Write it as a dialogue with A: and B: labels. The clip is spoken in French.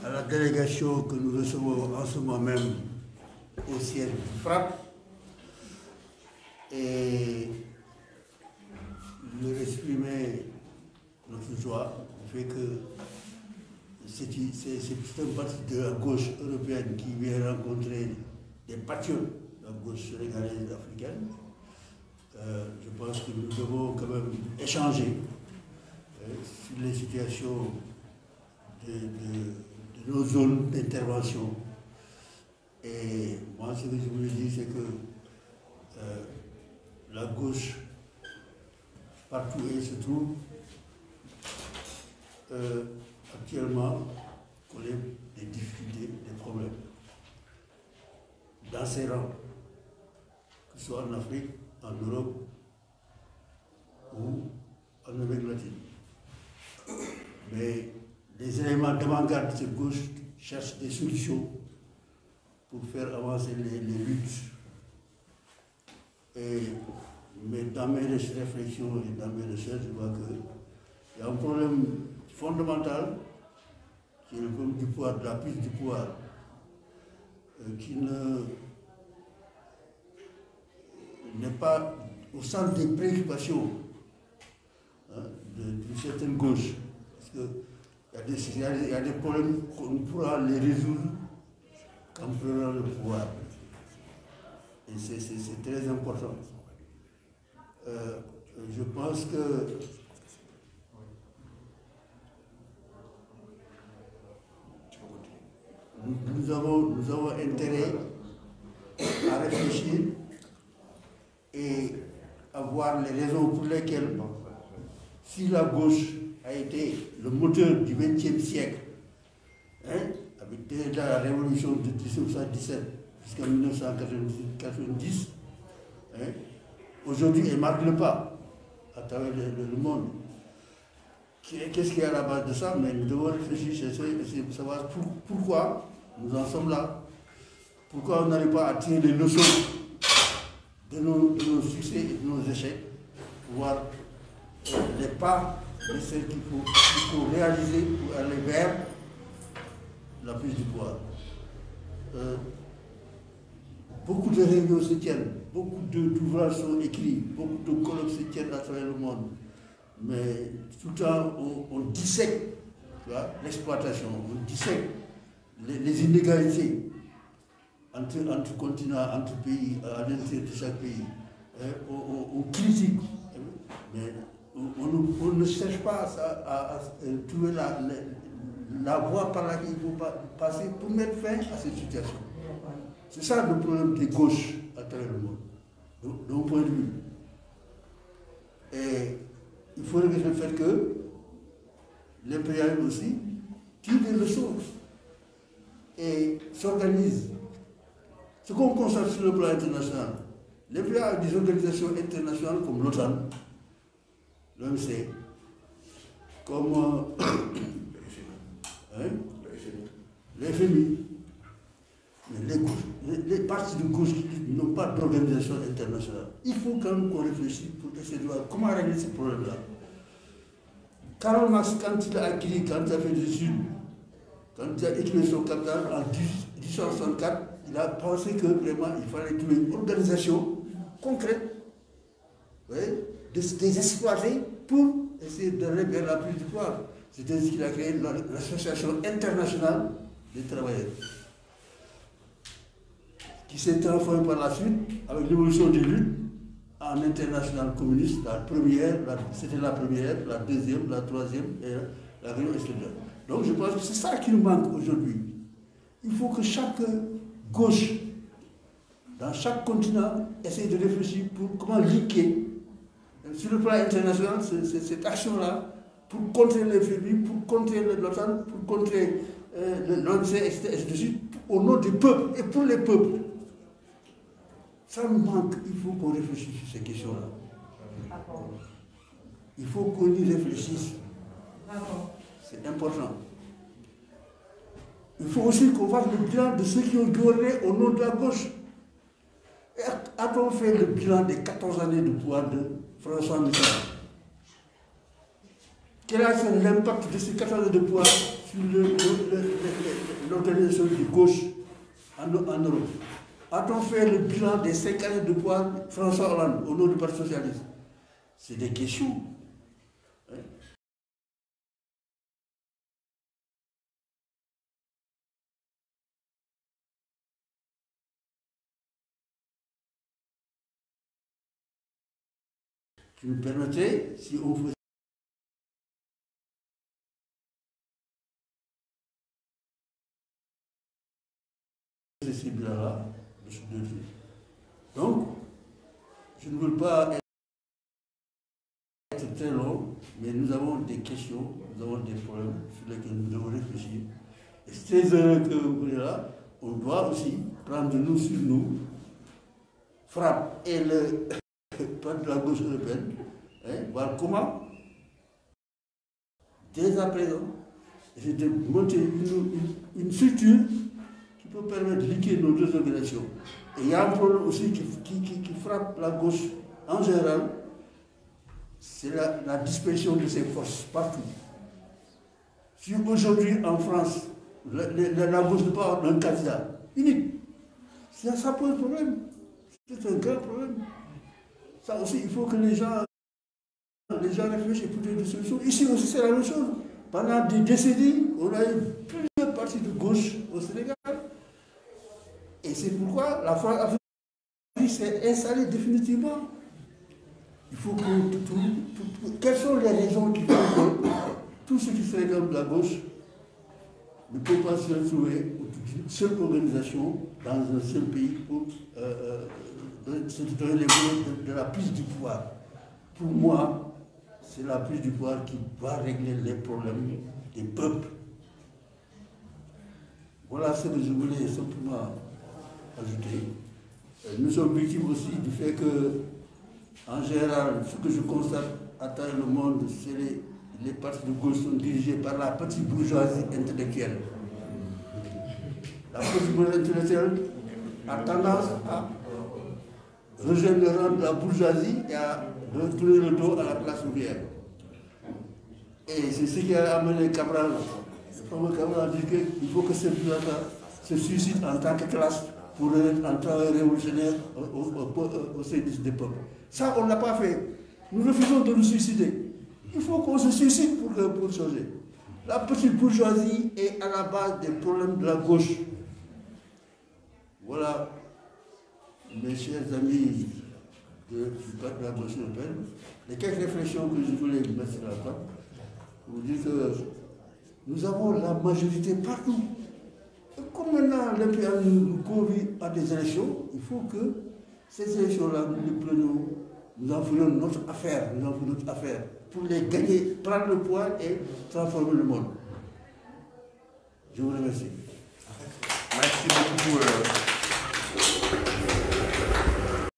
A: à la délégation que nous recevons en ce moment même au siège du FRAPP et leur exprimer notre joie du fait que c'est un parti de la gauche européenne qui vient rencontrer des patriotes de la gauche sénégalaise et africaine. Je pense que nous devons quand même échanger sur les situations de nos zones d'intervention. Et moi, ce que je voulais dire, c'est que la gauche, partout où elle se trouve, actuellement, connaît des difficultés, des problèmes. Dans ses rangs, que ce soit en Afrique, en Europe ou en Amérique latine. Mais les éléments d'avant-garde de cette gauche cherchent des solutions pour faire avancer les luttes. Mais dans mes réflexions et dans mes recherches, je vois qu'il y a un problème fondamental qui est le problème du pouvoir, de la prise du pouvoir, qui n'est pas au centre des préoccupations d'une certaine gauche. Parce qu'il y a des problèmes qu'on pourra les résoudre en prenant le pouvoir. Et c'est très important. Je pense que nous avons intérêt à réfléchir et à voir les raisons pour lesquelles, si la gauche a été le moteur du XXe siècle, avec déjà la révolution de 1717 jusqu'en 1990, aujourd'hui elle marque le pas à travers le monde. Qu'est-ce qu'il y a à la base de ça? Mais nous devons réfléchir, essayer de savoir pourquoi nous en sommes là, pourquoi on n'arrive pas à tirer les leçons de nos succès et de nos échecs, pour voir les pas de ce qu'il faut réaliser pour aller vers la prise du pouvoir. Beaucoup de réunions se tiennent, beaucoup d'ouvrages sont écrits, beaucoup de colloques se tiennent à travers le monde. Mais tout le temps, on dissèque l'exploitation, on dissèque les inégalités entre continents, entre pays, à l'intérieur de chaque pays. On critique, mais on ne cherche pas à trouver la voie par laquelle il faut passer pour mettre fin à cette situation. C'est ça le problème des gauches à travers le monde, de mon point de vue. Et il faudrait le faire que l'impérialisme aussi tire des leçons et s'organise. Ce qu'on constate sur le plan international, l'impérialisme a des organisations internationales comme l'OTAN, l'OMC, comme l'FMI. Mais les partis de gauche n'ont pas d'organisation internationale. Il faut quand même qu'on réfléchisse pour essayer de voir comment régler ce problème-là. Karl Marx, quand il a écrit, quand il a fait des études, quand il a écrit son Capital en 1864, il a pensé que vraiment il fallait trouver une organisation concrète, des exploiter pour essayer d'aller vers la prise du pouvoir. C'est ainsi qu'il a créé l'Association internationale des travailleurs, qui s'est transformé par la suite, avec l'évolution des luttes, en internationale communiste. C'était la première, la deuxième, la troisième et la réunion extérieure. Donc je pense que c'est ça qui nous manque aujourd'hui. Il faut que chaque gauche, dans chaque continent, essaye de réfléchir pour comment linker, sur le plan international, cette action-là, pour contrer les FMI, pour contrer l'OTAN, pour contrer l'OMC, etc., au nom du peuple et pour les peuples. Ça nous manque, il faut qu'on réfléchisse sur ces questions-là. Il faut qu'on y réfléchisse. C'est important. Il faut aussi qu'on fasse le bilan de ceux qui ont gouverné au nom de la gauche. A-t-on fait le bilan des 14 années de pouvoir de François Mitterrand? Quel a été l'impact de ces 14 années de pouvoir sur l'organisation de gauche en Europe. A-t-on fait le bilan des 5 années de pouvoir François Hollande au nom du Parti socialiste? C'est des questions. Hein? Qui nous permettrait, si on faisait ces bilans-là, donc, je ne veux pas être très long, mais nous avons des questions, nous avons des problèmes sur lesquels nous devons réfléchir. Et c'est très heureux que vous êtes là. On doit aussi prendre nous sur nous, frappe et le parti de la gauche européenne, hein, voir comment, dès à présent, essayer de monter une structure qui peut permettre de liquider nos deux organisations. Et il y a un problème aussi qui frappe la gauche en général, c'est la dispersion de ses forces partout. Si aujourd'hui en France, la gauche ne peut pas avoir un candidat unique, ça pose problème. C'est un grand problème. Ça aussi, il faut que les gens réfléchissent pour trouver des solutions. Ici aussi, c'est la même chose. Pendant des décennies, on a eu plusieurs partis de gauche au Sénégal. Et c'est pourquoi la France Afrique s'est installée définitivement. Il faut que quelles sont les raisons qui font que tout ce qui se réclame de la gauche ne peut pas se retrouver une seule organisation dans un seul pays pour se donner les moyens de la prise du pouvoir. Pour moi, c'est la prise du pouvoir qui va régler les problèmes des peuples. Voilà ce que je voulais simplement ajouter. Nous sommes victimes aussi du fait que, en général, ce que je constate à travers le monde, c'est les partis de gauche sont dirigés par la petite bourgeoisie intellectuelle. La petite bourgeoisie intellectuelle a tendance à rejoindre le rang de la bourgeoisie et à retourner le dos à la classe ouvrière. Et c'est ce qui a amené Cabral, le fameux Cabral, à dire qu'il faut que ces bourgeois-là se suicident en tant que classe pour un travail révolutionnaire au service des peuples. Ça, on ne l'a pas fait. Nous refusons de nous suicider. Il faut qu'on se suicide pour changer. La petite bourgeoisie est à la base des problèmes de la gauche. Voilà, mes chers amis du parti de la gauche européenne, les quelques réflexions que je voulais mettre sur la table, pour vous dire que nous avons la majorité partout. Comme maintenant le pays nous convie à des élections, il faut que ces élections-là, nous les prenions, nous en ferions notre affaire, pour les gagner, prendre le pouvoir et transformer le monde. Je vous remercie.
B: Merci beaucoup.